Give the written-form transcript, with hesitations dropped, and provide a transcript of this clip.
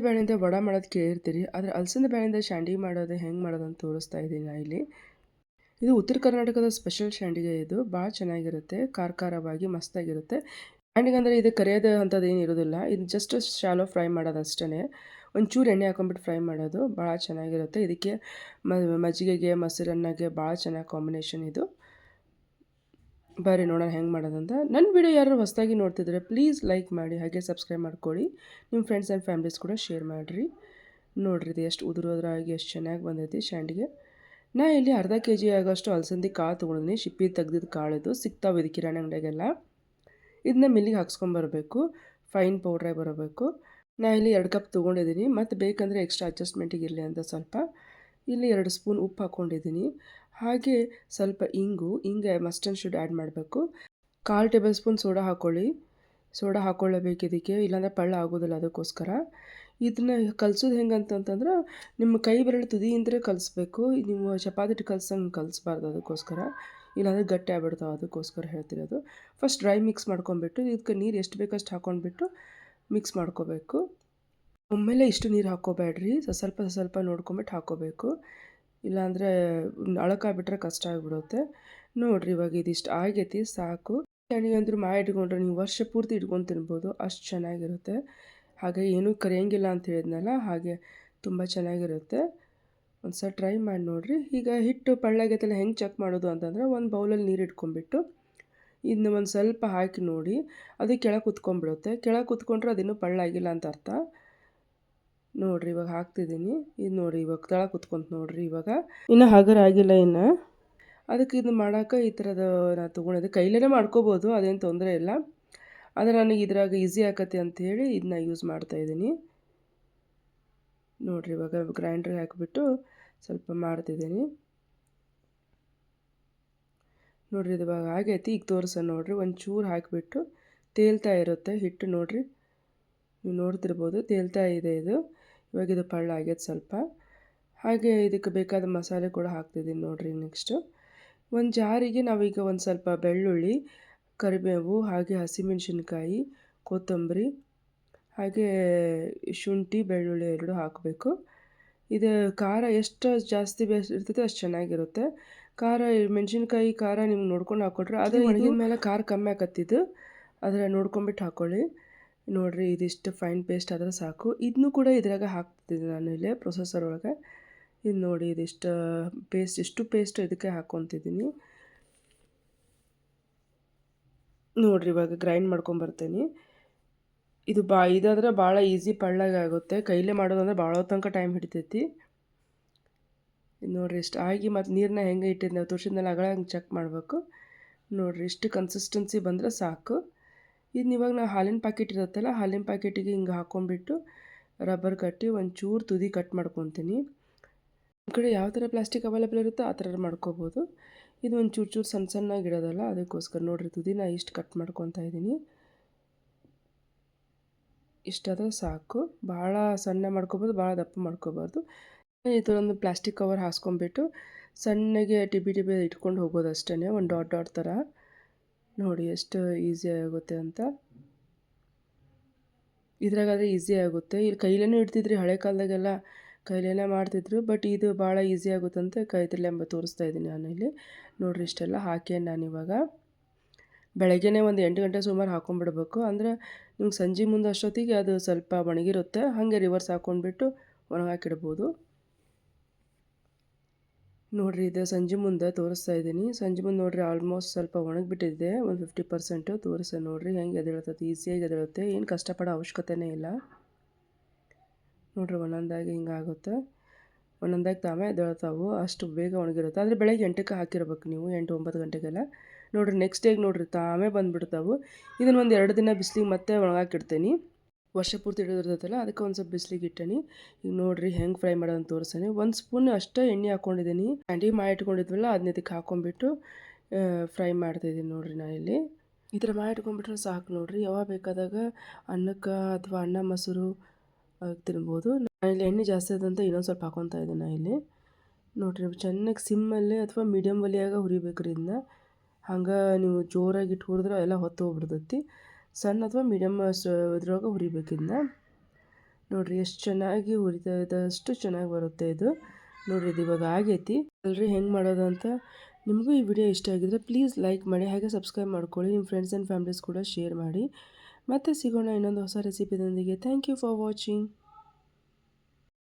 ಬೇಳೆಯಿಂದ ವಡ ಮಾಡೋದು ಕೇಳಿರ್ತೀರಿ, ಆದರೆ ಅಲಸಂದೆ ಬೇಳೆಯಿಂದ ಸಂಡಿಗೆ ಮಾಡೋದು ಹೆಂಗೆ ಮಾಡೋದು ಅಂತ ತೋರಿಸ್ತಾ ಇದ್ದೀನಿ ನಾನು ಇಲ್ಲಿ. ಇದು ಉತ್ತರ ಕರ್ನಾಟಕದ ಸ್ಪೆಷಲ್ ಸಂಡಿಗೆ ಇದು. ಭಾಳ ಚೆನ್ನಾಗಿರುತ್ತೆ, ಖಾರ ಖಾರವಾಗಿ ಮಸ್ತಾಗಿರುತ್ತೆ. ಸಂಡಿಗೆ ಅಂದರೆ ಇದು ಕರಿಯೋದು ಅಂಥದ್ದು ಏನು ಇರೋದಿಲ್ಲ. ಇದು ಜಸ್ಟ್ ಶಾಲೋ ಫ್ರೈ ಮಾಡೋದು ಅಷ್ಟೇ. ಒಂಚೂರು ಎಣ್ಣೆ ಹಾಕೊಂಡ್ಬಿಟ್ಟು ಫ್ರೈ ಮಾಡೋದು ಭಾಳ ಚೆನ್ನಾಗಿರುತ್ತೆ. ಇದಕ್ಕೆ ಮಜ್ಜಿಗೆಗೆ ಮೊಸರನ್ನಗೆ ಭಾಳ ಚೆನ್ನಾಗಿ ಕಾಂಬಿನೇಷನ್ ಇದು. ಬರ್ರಿ ನೋಡೋಣ ಹೆಂಗೆ ಮಾಡೋದಂತ. ನನ್ನ ವಿಡಿಯೋ ಯಾರು ಹೊಸದಾಗಿ ನೋಡ್ತಿದ್ರೆ ಪ್ಲೀಸ್ ಲೈಕ್ ಮಾಡಿ, ಹಾಗೆ ಸಬ್ಸ್ಕ್ರೈಬ್ ಮಾಡ್ಕೊಳ್ಳಿ. ನಿಮ್ಮ ಫ್ರೆಂಡ್ಸ್ ಆ್ಯಂಡ್ ಫ್ಯಾಮಿಲೀಸ್ ಕೂಡ ಶೇರ್ ಮಾಡಿರಿ. ನೋಡಿರಿ ಇದು ಎಷ್ಟು ಉದುರೋದ್ರಾಗಿ ಎಷ್ಟು ಚೆನ್ನಾಗಿ ಬಂದೈತಿ ಸಂಡಿಗೆ. ನಾ ಇಲ್ಲಿ ಅರ್ಧ ಕೆ.ಜಿ ಆಗೋಷ್ಟು ಅಲಸಂದಿ ಕಾಳು ತೊಗೊಂಡಿದ್ದೀನಿ. ಶಿಪ್ಪಿ ತೆಗ್ದಿದ್ದು ಕಾಳಿದು ಸಿಗ್ತಾವೆ ಇದು ಕಿರಾಣಿ ಅಂಗಡಿಯಾಗೆಲ್ಲ. ಇದನ್ನ ಮಿಲ್ಲಿಗೆ ಹಾಕ್ಸ್ಕೊಂಬರ್ಬೇಕು, ಫೈನ್ ಪೌಡ್ರಾಗಿ ಬರಬೇಕು. ನಾ ಇಲ್ಲಿ 2 ಕಪ್ ತೊಗೊಂಡಿದ್ದೀನಿ. ಮತ್ತು ಬೇಕಂದರೆ ಎಕ್ಸ್ಟ್ರಾ ಅಡ್ಜಸ್ಟ್ಮೆಂಟಿಗೆ ಇರಲಿ ಅಂತ ಸ್ವಲ್ಪ ಇಲ್ಲಿ 2 ಸ್ಪೂನ್ ಉಪ್ಪು ಹಾಕ್ಕೊಂಡಿದ್ದೀನಿ. ಹಾಗೆ ಸ್ವಲ್ಪ ಹಿಂಗೆ ಮಸ್ಟ್ ಆ್ಯಂಡ್ ಶುಡ್ ಆ್ಯಡ್ ಮಾಡಬೇಕು. 1/4 ಟೇಬಲ್ ಸ್ಪೂನ್ ಸೋಡಾ ಹಾಕ್ಕೊಳ್ಳಿ. ಸೋಡಾ ಹಾಕ್ಕೊಳ್ಳೇಬೇಕು ಇದಕ್ಕೆ, ಇಲ್ಲಾಂದರೆ ಪಳ್ಳ ಆಗೋದಿಲ್ಲ. ಅದಕ್ಕೋಸ್ಕರ ಇದನ್ನ ಕಲ್ಸೋದು ಹೆಂಗೆ ಅಂತಂತಂದ್ರೆ ನಿಮ್ಮ ಕೈ ಬೆರಳು ತುದಿಯಿಂದಲೇ ಕಲಿಸ್ಬೇಕು. ನೀವು ಚಪಾತಿ ಹಿಟ್ಟು ಕಲ್ಸಂಗೆ ಕಲಿಸ್ಬಾರ್ದು. ಅದಕ್ಕೋಸ್ಕರ ಇಲ್ಲಾಂದರೆ ಗಟ್ಟಿ ಆಗ್ಬಿಡ್ತಾವೆ. ಅದಕ್ಕೋಸ್ಕರ ಹೇಳ್ತಿರೋದು. ಫಸ್ಟ್ ಡ್ರೈ ಮಿಕ್ಸ್ ಮಾಡ್ಕೊಂಬಿಟ್ಟು ಇದಕ್ಕೆ ನೀರು ಎಷ್ಟು ಬೇಕಷ್ಟು ಹಾಕ್ಕೊಂಡ್ಬಿಟ್ಟು ಮಿಕ್ಸ್ ಮಾಡ್ಕೋಬೇಕು. ಒಮ್ಮೆಲೆ ಇಷ್ಟು ನೀರು ಹಾಕ್ಕೋಬೇಡ್ರಿ, ಸ್ವಲ್ಪ ನೋಡ್ಕೊಂಬಿಟ್ಟು ಹಾಕ್ಕೋಬೇಕು. ಇಲ್ಲಾಂದರೆ ಅಳಕಾಗ್ಬಿಟ್ರೆ ಕಷ್ಟ ಆಗಿಬಿಡುತ್ತೆ. ನೋಡಿರಿ ಇವಾಗ ಇದಿಷ್ಟು ಆಗೈತಿ, ಸಾಕು. ಸಂಡಿಗೆ ಅಂದರೂ ಮಾಡಿ ಇಟ್ಕೊಂಡ್ರೆ ನೀವು ವರ್ಷ ಪೂರ್ತಿ ಇಟ್ಕೊಂಡು ತಿನ್ಬೋದು, ಅಷ್ಟು ಚೆನ್ನಾಗಿರುತ್ತೆ. ಹಾಗೆ ಏನೂ ಕರಿಯಂಗಿಲ್ಲ ಅಂತ ಹೇಳಿದ್ನಲ್ಲ, ಹಾಗೆ ತುಂಬ ಚೆನ್ನಾಗಿರುತ್ತೆ. ಒಂದು ಸಲ ಟ್ರೈ ಮಾಡಿ ನೋಡಿರಿ. ಈಗ ಹಿಟ್ಟು ಪಳ್ಳಾಗೈತೆಲ್ಲ ಹೆಂಗೆ ಚೆಕ್ ಮಾಡೋದು ಅಂತಂದರೆ, ಒಂದು ಬೌಲಲ್ಲಿ ನೀರು ಇಟ್ಕೊಂಡ್ಬಿಟ್ಟು ಇದನ್ನ ಒಂದು ಸ್ವಲ್ಪ ಹಾಕಿ ನೋಡಿ, ಅದು ಕೆಳಗೆ ಕುತ್ಕೊಂಡ್ಬಿಡುತ್ತೆ. ಕೆಳಗೆ ಕುತ್ಕೊಂಡ್ರೆ ಅದಿನ್ನೂ ಪಳ್ಳಾಗಿಲ್ಲ ಅಂತ ಅರ್ಥ. ನೋಡಿರಿ ಇವಾಗ ಹಾಕ್ತಿದ್ದೀನಿ. ಇದು ನೋಡಿ ಇವಾಗ ಕೆಳಗೆ ಕುತ್ಕೊಂತ ನೋಡಿರಿ ಇವಾಗ. ಇನ್ನು ಹಗರ ಆಗಿಲ್ಲ ಇನ್ನು. ಅದಕ್ಕೆ ಇದನ್ನ ಮಾಡೋಕೆ ಈ ಥರದ ನಾನು ತೊಗೊಂಡಿದ್ದೆ. ಕೈಲೇ ಮಾಡ್ಕೋಬೋದು, ಅದೇನು ತೊಂದರೆ ಇಲ್ಲ. ಆದರೆ ನನಗೆ ಇದ್ರಾಗ ಈಸಿ ಆಕತಿ ಅಂಥೇಳಿ ಇದನ್ನ ಯೂಸ್ ಮಾಡ್ತಾಯಿದ್ದೀನಿ. ನೋಡಿರಿ ಇವಾಗ ಗ್ರೈಂಡ್ರಿಗೆ ಹಾಕಿಬಿಟ್ಟು ಸ್ವಲ್ಪ ಮಾಡ್ತಿದ್ದೀನಿ. ನೋಡಿರಿ ಇದು ಇವಾಗ ಆಗೈತಿ. ಈಗ ತೋರಿಸೋಣ ನೋಡಿರಿ. ಒಂಚೂರು ಹಾಕಿಬಿಟ್ಟು ತೇಲ್ತಾ ಇರುತ್ತೆ ಹಿಟ್ಟು. ನೋಡಿರಿ ನೀವು ನೋಡ್ತಿರ್ಬೋದು, ತೇಲ್ತಾ ಇದೆ ಇದು. ಇವಾಗ ಇದು ಪಳ್ಳ ಆಗೈತೆ ಸ್ವಲ್ಪ. ಹಾಗೆ ಇದಕ್ಕೆ ಬೇಕಾದ ಮಸಾಲೆ ಕೂಡ ಹಾಕ್ತಿದ್ದೀನಿ ನೋಡಿರಿ. ನೆಕ್ಸ್ಟು ಒಂದು ಜಾರಿಗೆ ನಾವೀಗ ಒಂದು ಸ್ವಲ್ಪ ಬೆಳ್ಳುಳ್ಳಿ, ಕರಿಬೇವು, ಹಾಗೆ ಹಸಿಮೆಣಸಿನ್ಕಾಯಿ, ಕೊತ್ತಂಬರಿ, ಹಾಗೆ ಶುಂಠಿ, ಬೆಳ್ಳುಳ್ಳಿ ಎರಡು ಹಾಕಬೇಕು. ಇದು ಖಾರ ಎಷ್ಟು ಜಾಸ್ತಿ ಇರ್ತೈತೆ ಅಷ್ಟು ಚೆನ್ನಾಗಿರುತ್ತೆ. ಖಾರ ಮೆಣಸಿನ್ಕಾಯಿ ಖಾರ ನಿಮ್ಗೆ ನೋಡ್ಕೊಂಡು ಹಾಕ್ಕೊಟ್ರೆ, ಅದೇ ಒಣಗಿದ ಮೇಲೆ ಖಾರ ಕಮ್ಮಿ ಆಕತ್ತಿದ್ದು, ಆದರೆ ನೋಡ್ಕೊಂಬಿಟ್ಟು ಹಾಕ್ಕೊಳ್ಳಿ. ನೋಡಿರಿ ಇದಿಷ್ಟು ಫೈನ್ ಪೇಸ್ಟ್ ಆದರೆ ಸಾಕು. ಇದನ್ನೂ ಕೂಡ ಇದ್ರಾಗ ಹಾಕ್ತಿದ್ದೀನಿ ನಾನು ಇಲ್ಲೇ ಪ್ರೊಸೆಸರ್ ಒಳಗೆ. ಇದು ನೋಡಿ ಇದಿಷ್ಟು ಪೇಸ್ಟ್ ಇದಕ್ಕೆ ಹಾಕ್ಕೊತಿದ್ದೀನಿ. ನೋಡಿರಿ ಇವಾಗ ಗ್ರೈಂಡ್ ಮಾಡ್ಕೊಂಬರ್ತೀನಿ. ಇದು ಇದಾದ್ರೆ ಭಾಳ ಈಸಿ ಪಳ್ಳಗೆ ಆಗುತ್ತೆ. ಕೈಲೇ ಮಾಡೋದಂದ್ರೆ ಭಾಳ ತನಕ ಟೈಮ್ ಹಿಡಿತೈತಿ. ಇದು ನೋಡಿರಿ ಇಷ್ಟು ಆಗಿ ಮತ್ತು ನೀರನ್ನ ಹೆಂಗೆ ಇಟ್ಟಿದ್ದು ನಾವು ತೋರಿಸಿದ್ಮೇಲೆ ಅಗಳ ಹಂಗೆ ಚೆಕ್ ಮಾಡಬೇಕು. ನೋಡಿರಿ ಇಷ್ಟು ಕನ್ಸಿಸ್ಟೆನ್ಸಿ ಬಂದರೆ ಸಾಕು. ಇದನ್ನ ಇವಾಗ ನಾವು ಹಾಲಿನ ಪ್ಯಾಕೆಟ್ ಇರುತ್ತಲ್ಲ, ಹಾಲಿನ ಪ್ಯಾಕೆಟಿಗೆ ಹಿಂಗೆ ಹಾಕ್ಕೊಂಬಿಟ್ಟು ರಬ್ಬರ್ ಕಟ್ಟಿ ಒಂಚೂರು ತುದಿ ಕಟ್ ಮಾಡ್ಕೊತೀನಿ. ನಿಮ್ಮ ಕಡೆ ಯಾವ ಥರ ಪ್ಲಾಸ್ಟಿಕ್ ಅವೈಲೇಬಲ್ ಇರುತ್ತೋ ಆ ಥರ ಮಾಡ್ಕೋಬೋದು. ಇದು ಒಂದು ಚೂರು ಸಣ್ಣಗೆ ಇಡೋದಲ್ಲ, ಅದಕ್ಕೋಸ್ಕರ ನೋಡಿರಿ ತುದಿನ ಇಷ್ಟು ಕಟ್ ಮಾಡ್ಕೊತಾ ಇದ್ದೀನಿ. ಇಷ್ಟಾದರೆ ಸಾಕು. ಭಾಳ ಸಣ್ಣ ಮಾಡ್ಕೊಬೋದು, ಭಾಳ ದಪ್ಪ ಮಾಡ್ಕೋಬಾರ್ದು. ಈ ಥರ ಒಂದು ಪ್ಲಾಸ್ಟಿಕ್ ಕವರ್ ಹಾಸ್ಕೊಂಬಿಟ್ಟು ಸಣ್ಣಗೆ ಟಿಬಿ ಇಟ್ಕೊಂಡು ಹೋಗೋದು ಅಷ್ಟೇ, ಒಂದು ಡಾಟ್ ಥರ. ನೋಡಿ ಎಷ್ಟು ಈಸಿ ಆಗುತ್ತೆ ಅಂತ. ಇದ್ರಾಗಾದರೆ ಈಸಿ ಆಗುತ್ತೆ. ಇಲ್ಲಿ ಕೈಲೇ ಇಡ್ತಿದ್ರಿ, ಹಳೆ ಕಾಲದಾಗೆಲ್ಲ ಕೈಲೇ ಮಾಡ್ತಿದ್ರು. ಬಟ್ ಇದು ಭಾಳ ಈಸಿ ಆಗುತ್ತಂತೆ ಕೈತಲ್ಲೇ ತೋರಿಸ್ತಾ ಇದ್ದೀನಿ ನಾನು ಇಲ್ಲಿ. ನೋಡಿರಿ ಇಷ್ಟೆಲ್ಲ ಹಾಕಿ ನಾನಿವಾಗ ಬೆಳಗ್ಗೆನೇ ಒಂದು 8 ಗಂಟೆ ಸುಮಾರು ಹಾಕ್ಕೊಂಬಿಡ್ಬೇಕು. ಅಂದರೆ ನಿಮ್ಗೆ ಸಂಜೆ ಮುಂದೆ ಅಷ್ಟೊತ್ತಿಗೆ ಅದು ಸ್ವಲ್ಪ ಒಣಗಿರುತ್ತೆ. ಹಾಗೆ ರಿವರ್ಸ್ ಹಾಕ್ಕೊಂಡ್ಬಿಟ್ಟು ಒಣಗಾಕಿಡ್ಬೋದು. ನೋಡಿರಿ ಇದು ಸಂಜೆ ಮುಂದೆ ತೋರಿಸ್ತಾ ಇದ್ದೀನಿ. ಸಂಜೆ ಮುಂದೆ ನೋಡಿರಿ ಆಲ್ಮೋಸ್ಟ್ ಸ್ವಲ್ಪ ಒಣಗಿಬಿಟ್ಟಿದೆ, ಒಂದು 50% ತೋರಿಸ. ನೋಡಿರಿ ಹೆಂಗೆ ಎದ್ದೇಳ್ತದೆ, ಈಸಿಯಾಗಿ ಎದ್ದೇಳುತ್ತೆ, ಏನು ಕಷ್ಟಪಡೋ ಅವಶ್ಯಕತೆನೇ ಇಲ್ಲ. ನೋಡಿರಿ ಒಂದೊಂದಾಗಿ ಹಿಂಗಾಗುತ್ತೆ, ಒಂದೊಂದಾಗಿ ತಾವೇ ಎದ್ದೇಳ್ತಾವೆ, ಅಷ್ಟು ಬೇಗ ಒಣಗಿರುತ್ತೆ. ಆದರೆ ಬೆಳಗ್ಗೆ 8ಕ್ಕೆ ಹಾಕಿರ್ಬೇಕು ನೀವು, 8-9 ಗಂಟೆಗೆಲ್ಲ. ನೋಡಿರಿ ನೆಕ್ಸ್ಟ್ ಡೇಗೆ ನೋಡಿರಿ ತಾವೇ ಬಂದುಬಿಡ್ತಾವೆ. ಇದನ್ನು ಒಂದು 2 ದಿನ ಬಿಸಿಲಿಗೆ ಮತ್ತೆ ಒಣಗಾಕಿಡ್ತೀನಿ. ವರ್ಷ ಪೂರ್ತಿ ಇಡೋದಿರ್ತೈತಲ್ಲ, ಅದಕ್ಕೆ ಒಂದು ಸ್ವಲ್ಪ ಬಿಸಿಲಿಗೆ ಇಟ್ಟೀನಿ. ಈಗ ನೋಡಿರಿ ಹೆಂಗೆ ಫ್ರೈ ಮಾಡೋದಂತ ತೋರಿಸ್ತೀನಿ. 1 ಸ್ಪೂನ್ ಅಷ್ಟೇ ಎಣ್ಣೆ ಹಾಕ್ಕೊಂಡಿದ್ದೀನಿ. ಸಂಡಿಗೆ ಮಾಡಿ ಇಟ್ಕೊಂಡಿದ್ವಲ್ಲ ಅದನ್ನ ಇದಕ್ಕೆ ಹಾಕ್ಕೊಂಬಿಟ್ಟು ಫ್ರೈ ಮಾಡ್ತಾಯಿದ್ದೀನಿ. ನೋಡಿರಿ ನಾನಿಲ್ಲಿ ಈ ಥರ ಮಾಡಿ ಇಟ್ಕೊಂಡ್ಬಿಟ್ರೆ ಸಾಕು. ನೋಡಿರಿ ಯಾವಾಗ ಬೇಕಾದಾಗ ಅನ್ನಕ್ಕೆ ಅಥವಾ ಅನ್ನ ಮೊಸರು ತಿನ್ಬೋದು. ನಾನಿಲ್ಲಿ ಎಣ್ಣೆ ಜಾಸ್ತಿ ಆದಂತ ಇನ್ನೊಂದು ಸ್ವಲ್ಪ ಹಾಕ್ಕೊತಾ ಇದ್ದೀನಿ ಇಲ್ಲಿ. ನೋಡಿರಿ ಚೆನ್ನಾಗಿ ಸಿಮ್ಮಲ್ಲಿ ಅಥವಾ ಮೀಡಿಯಮ್ ಒಲೆಯಾಗ ಹುರಿಬೇಕ್ರಿ ಇದನ್ನ. ಹಂಗೆ ನೀವು ಜೋರಾಗಿ ಇಟ್ಟು ಹುರಿದ್ರೆ ಎಲ್ಲ ಹೊತ್ತು ಹೋಗ್ಬಿಡ್ತೈತಿ. ಸಣ್ಣ ಅಥವಾ ಮೀಡಿಯಮ್ ಇದ್ರೊಳಗೆ ಹುರಿಬೇಕು ಇದನ್ನ. ನೋಡಿರಿ ಎಷ್ಟು ಚೆನ್ನಾಗಿ ಹುರಿತಾ ಇದೆ, ಅಷ್ಟು ಚೆನ್ನಾಗಿ ಬರುತ್ತೆ ಇದು. ನೋಡಿರಿ ಇದು ಇವಾಗ ಆಗೈತಿ ಅಲ್ರಿ ಹೆಂಗೆ ಮಾಡೋದು ಅಂತ. ನಿಮಗೂ ಈ ವಿಡಿಯೋ ಇಷ್ಟ ಆಗಿದ್ರೆ ಪ್ಲೀಸ್ ಲೈಕ್ ಮಾಡಿ, ಹಾಗೆ ಸಬ್ಸ್ಕ್ರೈಬ್ ಮಾಡ್ಕೊಳ್ಳಿ. ನಿಮ್ಮ ಫ್ರೆಂಡ್ಸ್ ಆ್ಯಂಡ್ ಫ್ಯಾಮಿಲೀಸ್ ಕೂಡ ಶೇರ್ ಮಾಡಿ. ಮತ್ತೆ ಸಿಗೋಣ ಇನ್ನೊಂದು ಹೊಸ ರೆಸಿಪಿದೊಂದಿಗೆ. Thank you for watching.